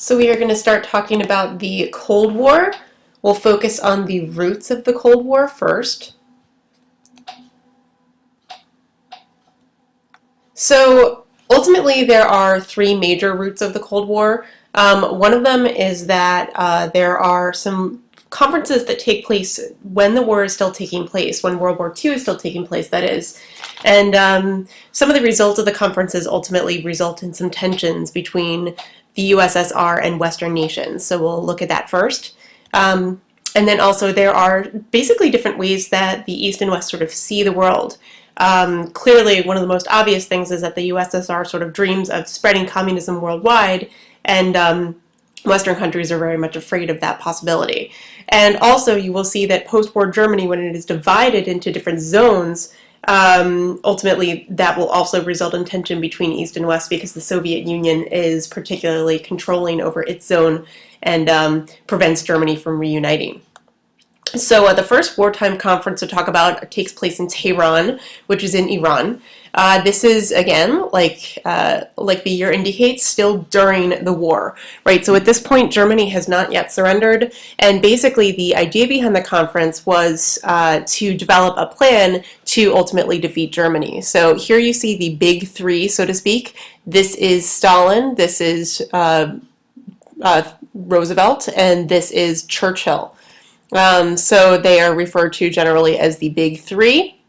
So we are going to start talking about the Cold War. We'll focus on the roots of the Cold War first. So ultimately there are three major roots of the Cold War. One of them is that there are some conferences that take place when the war is still taking place, when World War II is still taking place, that is. And some of the results of the conferences ultimately result in some tensions between the USSR and Western nations. So we'll look at that first. And then also there are basically different ways that the East and West sort of see the world. Clearly, one of the most obvious things is that the USSR sort of dreams of spreading communism worldwide, and Western countries are very much afraid of that possibility. And also, you will see that post-war Germany, when it is divided into different zones, ultimately that will also result in tension between East and West because the Soviet Union is particularly controlling over its zone and prevents Germany from reuniting. So the first wartime conference to talk about takes place in Tehran, which is in Iran. This is, again, like the year indicates, still during the war, right? So at this point, Germany has not yet surrendered, and basically the idea behind the conference was to develop a plan to ultimately defeat Germany. So here you see the big three, so to speak. This is Stalin, this is Roosevelt, and this is Churchill. So they are referred to generally as the big three.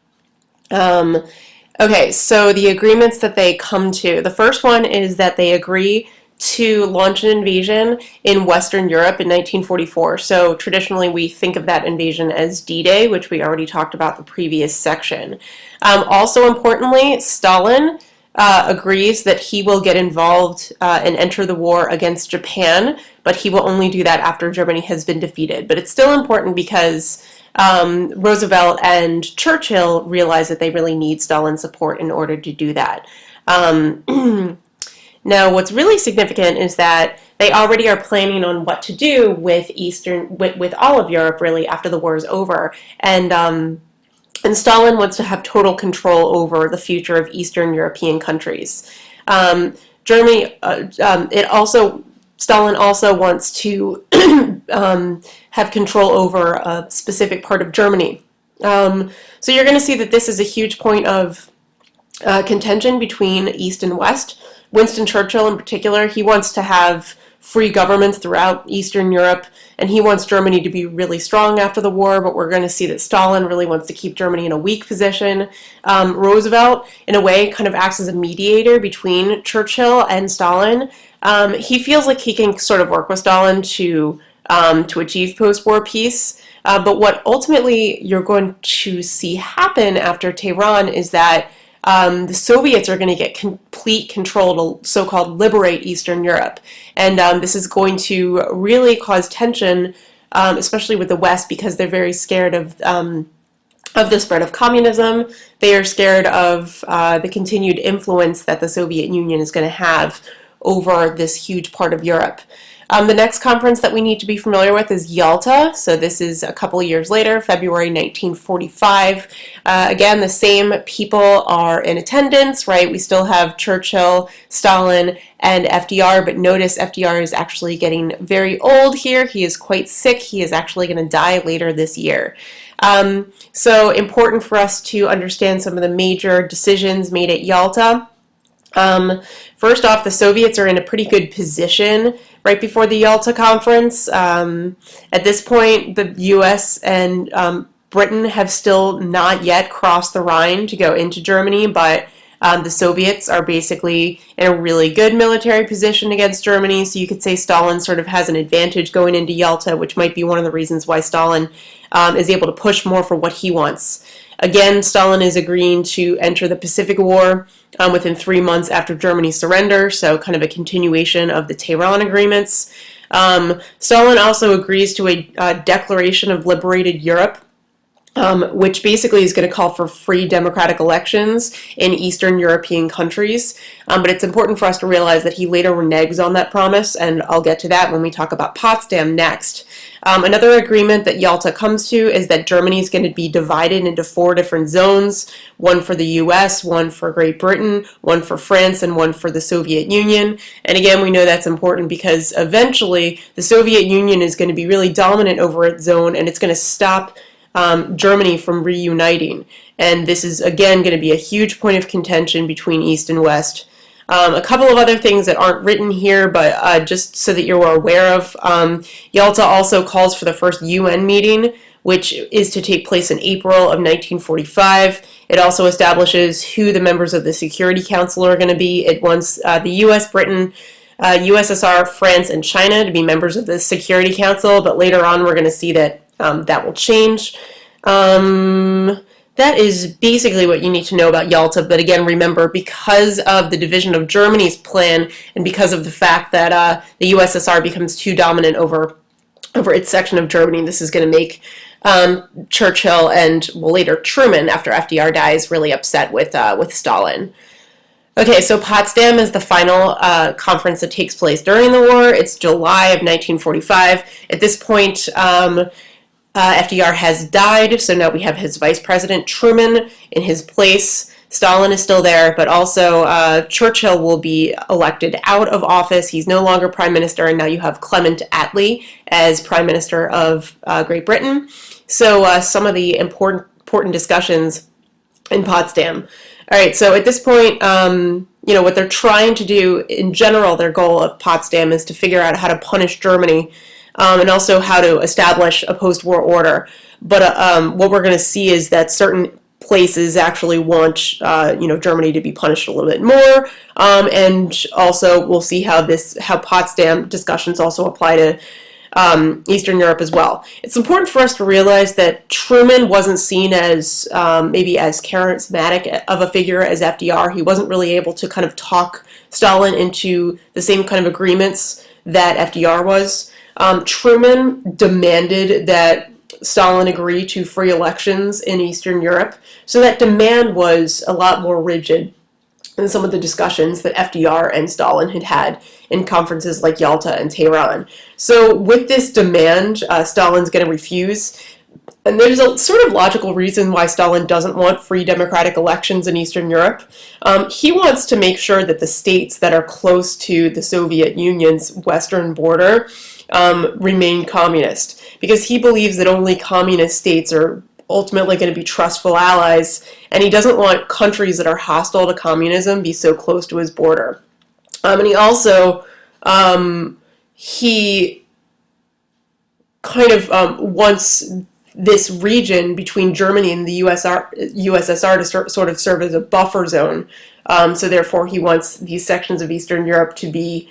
Okay, so the agreements that they come to. The first one is that they agree to launch an invasion in Western Europe in 1944. So traditionally we think of that invasion as D-Day, which we already talked about in the previous section. Also importantly, Stalin agrees that he will get involved and enter the war against Japan, but he will only do that after Germany has been defeated. But it's still important because Roosevelt and Churchill realize that they really need Stalin's support in order to do that. Now, what's really significant is that they already are planning on what to do with with all of Europe, really, after the war is over. And Stalin wants to have total control over the future of Eastern European countries. Stalin also wants to have control over a specific part of Germany. So you're going to see that this is a huge point of contention between East and West. Winston Churchill in particular, he wants to have free governments throughout Eastern Europe, and he wants Germany to be really strong after the war, but we're going to see that Stalin really wants to keep Germany in a weak position. Roosevelt, in a way, kind of acts as a mediator between Churchill and Stalin. He feels like he can sort of work with Stalin to achieve post-war peace, but what ultimately you're going to see happen after Tehran is that the Soviets are going to get complete control to so-called liberate Eastern Europe. And this is going to really cause tension, especially with the West, because they're very scared of the spread of communism. They are scared of the continued influence that the Soviet Union is going to have over this huge part of Europe. The next conference that we need to be familiar with is Yalta. So this is a couple of years later, February 1945. Again, the same people are in attendance, right? We still have Churchill, Stalin, and FDR, but notice FDR is actually getting very old here. He is quite sick. He is actually going to die later this year. So important for us to understand some of the major decisions made at Yalta. First off, the Soviets are in a pretty good position right before the Yalta Conference. At this point, the US and Britain have still not yet crossed the Rhine to go into Germany, but the Soviets are basically in a really good military position against Germany, so you could say Stalin sort of has an advantage going into Yalta, which might be one of the reasons why Stalin is able to push more for what he wants. Again, Stalin is agreeing to enter the Pacific War within 3 months after Germany's surrender, so kind of a continuation of the Tehran agreements. Stalin also agrees to a declaration of liberated Europe which basically is going to call for free democratic elections in Eastern European countries. But it's important for us to realize that he later reneges on that promise, and I'll get to that when we talk about Potsdam next. Another agreement that Yalta comes to is that Germany is going to be divided into 4 different zones, one for the US, one for Great Britain, one for France, and one for the Soviet Union. And again, we know that's important because eventually the Soviet Union is going to be really dominant over its zone, and it's going to stop Germany from reuniting. And this is, again, going to be a huge point of contention between East and West. A couple of other things that aren't written here, but just so that you're aware of, Yalta also calls for the first UN meeting, which is to take place in April of 1945. It also establishes who the members of the Security Council are going to be. It wants the US, Britain, USSR, France, and China to be members of the Security Council, but later on we're going to see that that will change. That is basically what you need to know about Yalta, but again, remember, because of the division of Germany's plan and because of the fact that the USSR becomes too dominant over its section of Germany, this is going to make Churchill and, well, later Truman, after FDR dies, really upset with Stalin. Okay, so Potsdam is the final conference that takes place during the war. It's July of 1945. At this point, FDR has died, so now we have his vice president, Truman, in his place. Stalin is still there, but also Churchill will be elected out of office. He's no longer prime minister, and now you have Clement Attlee as prime minister of Great Britain. So some of the important discussions in Potsdam. All right, so at this point, what they're trying to do in general, their goal of Potsdam is to figure out how to punish Germany and also how to establish a post-war order. But what we're going to see is that certain places actually want, Germany to be punished a little bit more, and also we'll see how Potsdam discussions also apply to Eastern Europe as well. It's important for us to realize that Truman wasn't seen as maybe as charismatic of a figure as FDR. He wasn't really able to kind of talk Stalin into the same kind of agreements that FDR was. Truman demanded that Stalin agree to free elections in Eastern Europe, so that demand was a lot more rigid than some of the discussions that FDR and Stalin had in conferences like Yalta and Tehran. So with this demand, Stalin's going to refuse. And there's a sort of logical reason why Stalin doesn't want free democratic elections in Eastern Europe. He wants to make sure that the states that are close to the Soviet Union's western border remain communist, because he believes that only communist states are ultimately going to be trustful allies, and he doesn't want countries that are hostile to communism be so close to his border. And he also he kind of wants this region between Germany and the USSR to sort of serve as a buffer zone. So therefore, he wants these sections of Eastern Europe to be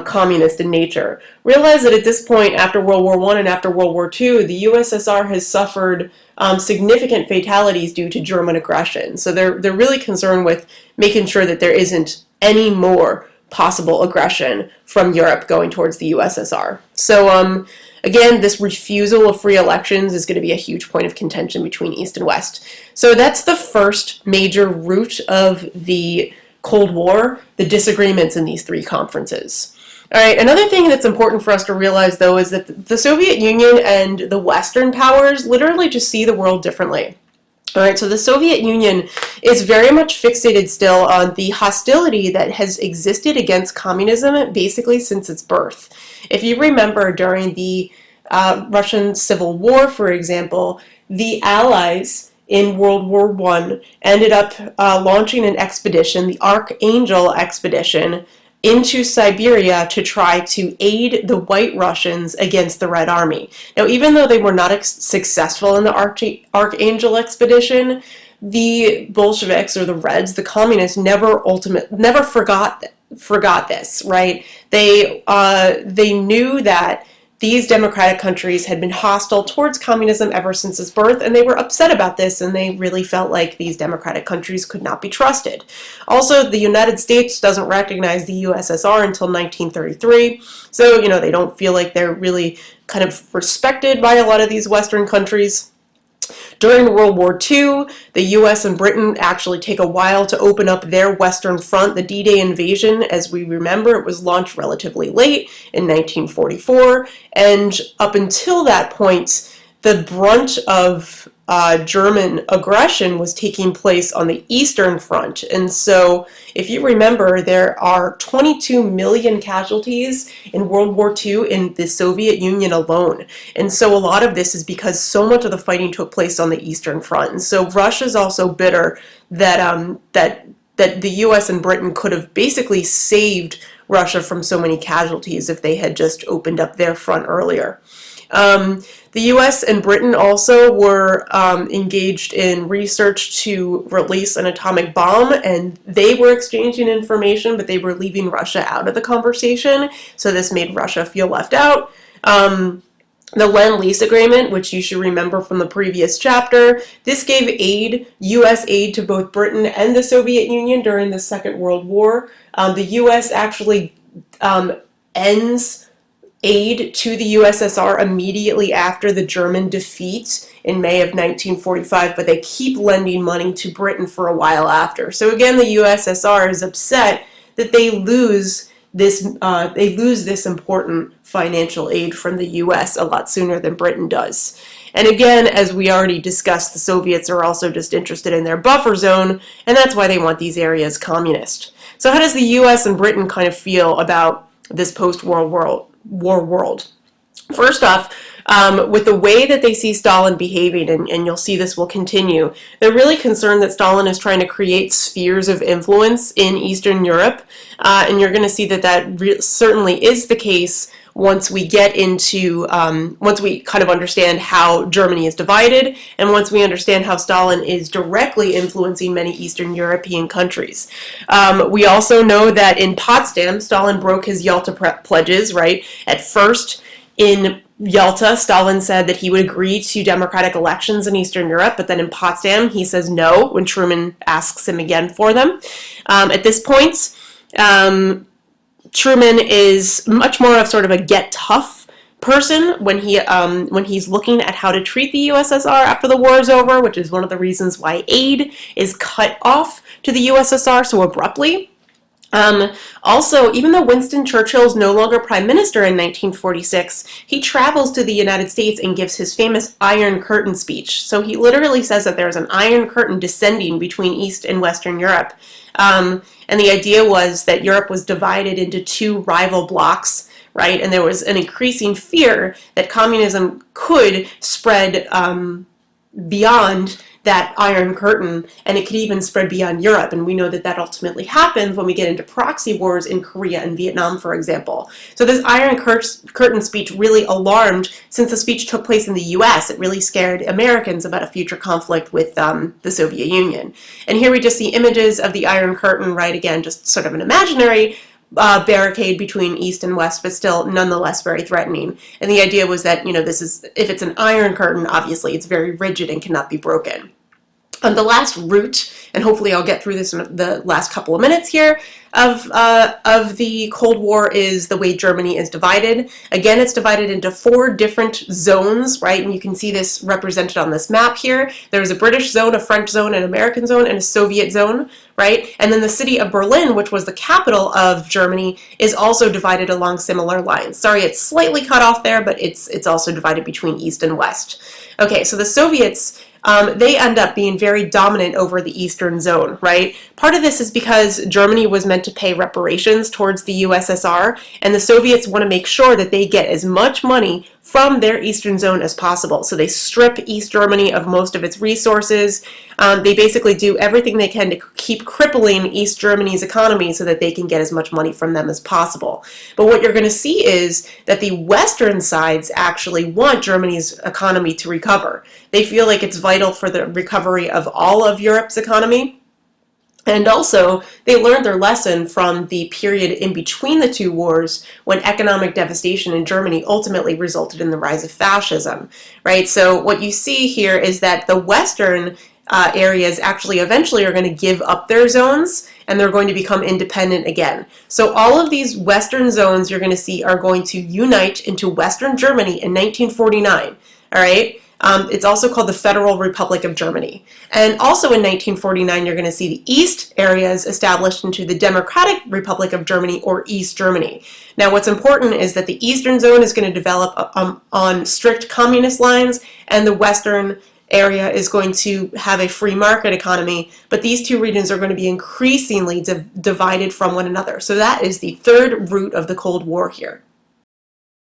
communist in nature. Realize that at this point, after World War I and after World War II, the USSR has suffered significant fatalities due to German aggression. So they're really concerned with making sure that there isn't any more possible aggression from Europe going towards the USSR. So again, this refusal of free elections is going to be a huge point of contention between East and West. So that's the first major root of the Cold War, the disagreements in these 3 conferences. All right, another thing that's important for us to realize, though, is that the Soviet Union and the Western powers literally just see the world differently. All right, so the Soviet Union is very much fixated still on the hostility that has existed against communism basically since its birth. If you remember, during the Russian Civil War, for example, the Allies in World War I ended up launching an expedition, the Archangel expedition, into Siberia to try to aid the White Russians against the Red Army. Now, even though they were not successful in the Archangel expedition, the Bolsheviks, or the Reds, the communists, never forgot this, right? They knew that these democratic countries had been hostile towards communism ever since its birth, and they were upset about this, and they really felt like these democratic countries could not be trusted. Also, the United States doesn't recognize the USSR until 1933, so, they don't feel like they're really kind of respected by a lot of these Western countries. During World War II, the US and Britain actually take a while to open up their Western Front. The D-Day invasion, as we remember, it was launched relatively late in 1944, and up until that point, the brunt of German aggression was taking place on the Eastern Front. And so, if you remember, there are 22 million casualties in World War II in the Soviet Union alone. And so a lot of this is because so much of the fighting took place on the Eastern Front. And so Russia's also bitter that that the US and Britain could have basically saved Russia from so many casualties if they had just opened up their front earlier. The US and Britain also were engaged in research to release an atomic bomb, and they were exchanging information, but they were leaving Russia out of the conversation, so this made Russia feel left out. The Lend-Lease Agreement, which you should remember from the previous chapter, this gave aid, US aid, to both Britain and the Soviet Union during the Second World War. The US actually ends aid to the USSR immediately after the German defeat in May of 1945, but they keep lending money to Britain for a while after. So again, the USSR is upset that they lose this important financial aid from the US a lot sooner than Britain does. And again, as we already discussed, the Soviets are also just interested in their buffer zone, and that's why they want these areas communist. So how does the US and Britain kind of feel about this post-war world? First off, with the way that they see Stalin behaving, and you'll see this will continue, they're really concerned that Stalin is trying to create spheres of influence in Eastern Europe, and you're going to see that that certainly is the case once we get into, once we kind of understand how Germany is divided, and once we understand how Stalin is directly influencing many Eastern European countries. We also know that in Potsdam, Stalin broke his Yalta pledges, right? At first, in Yalta, Stalin said that he would agree to democratic elections in Eastern Europe, but then in Potsdam, he says no when Truman asks him again for them. At this point, Truman is much more of sort of a get tough person when he's looking at how to treat the USSR after the war is over, which is one of the reasons why aid is cut off to the USSR so abruptly. Also, even though Winston Churchill is no longer prime minister in 1946, he travels to the United States and gives his famous Iron Curtain speech. So he literally says that there's an Iron Curtain descending between East and Western Europe. And the idea was that Europe was divided into two rival blocs, right? And there was an increasing fear that communism could spread beyond that Iron Curtain, and it could even spread beyond Europe. And we know that that ultimately happens when we get into proxy wars in Korea and Vietnam, for example. So this Iron Curtain speech really alarmed, since the speech took place in the US, it really scared Americans about a future conflict with the Soviet Union. And here we just see images of the Iron Curtain, right? Again, just sort of an imaginary barricade between East and West, but still nonetheless very threatening. And the idea was that, you know, this is, if it's an Iron Curtain, obviously it's very rigid and cannot be broken. The last route, and hopefully I'll get through this in the last couple of minutes here, of the Cold War is the way Germany is divided. Again, it's divided into 4 different zones, right? And you can see this represented on this map here. There's a British zone, a French zone, an American zone, and a Soviet zone, right? And then the city of Berlin, which was the capital of Germany, is also divided along similar lines. Sorry, it's slightly cut off there, but it's also divided between East and West. Okay, so the Soviets, they end up being very dominant over the Eastern zone, right? Part of this is because Germany was meant to pay reparations towards the USSR, and the Soviets want to make sure that they get as much money from their Eastern zone as possible. So they strip East Germany of most of its resources. They basically do everything they can to keep crippling East Germany's economy so that they can get as much money from them as possible. But what you're going to see is that the Western sides actually want Germany's economy to recover. They feel like it's vital for the recovery of all of Europe's economy. And also, they learned their lesson from the period in between the 2 wars when economic devastation in Germany ultimately resulted in the rise of fascism, right? So what you see here is that the Western areas actually eventually are going to give up their zones and they're going to become independent again. So all of these Western zones you're going to see are going to unite into Western Germany in 1949, all right? It's also called the Federal Republic of Germany. And also in 1949, you're going to see the East areas established into the Democratic Republic of Germany, or East Germany. Now, what's important is that the Eastern zone is going to develop on strict communist lines, and the Western area is going to have a free market economy, but these two regions are going to be increasingly divided from one another. So that is the third root of the Cold War here.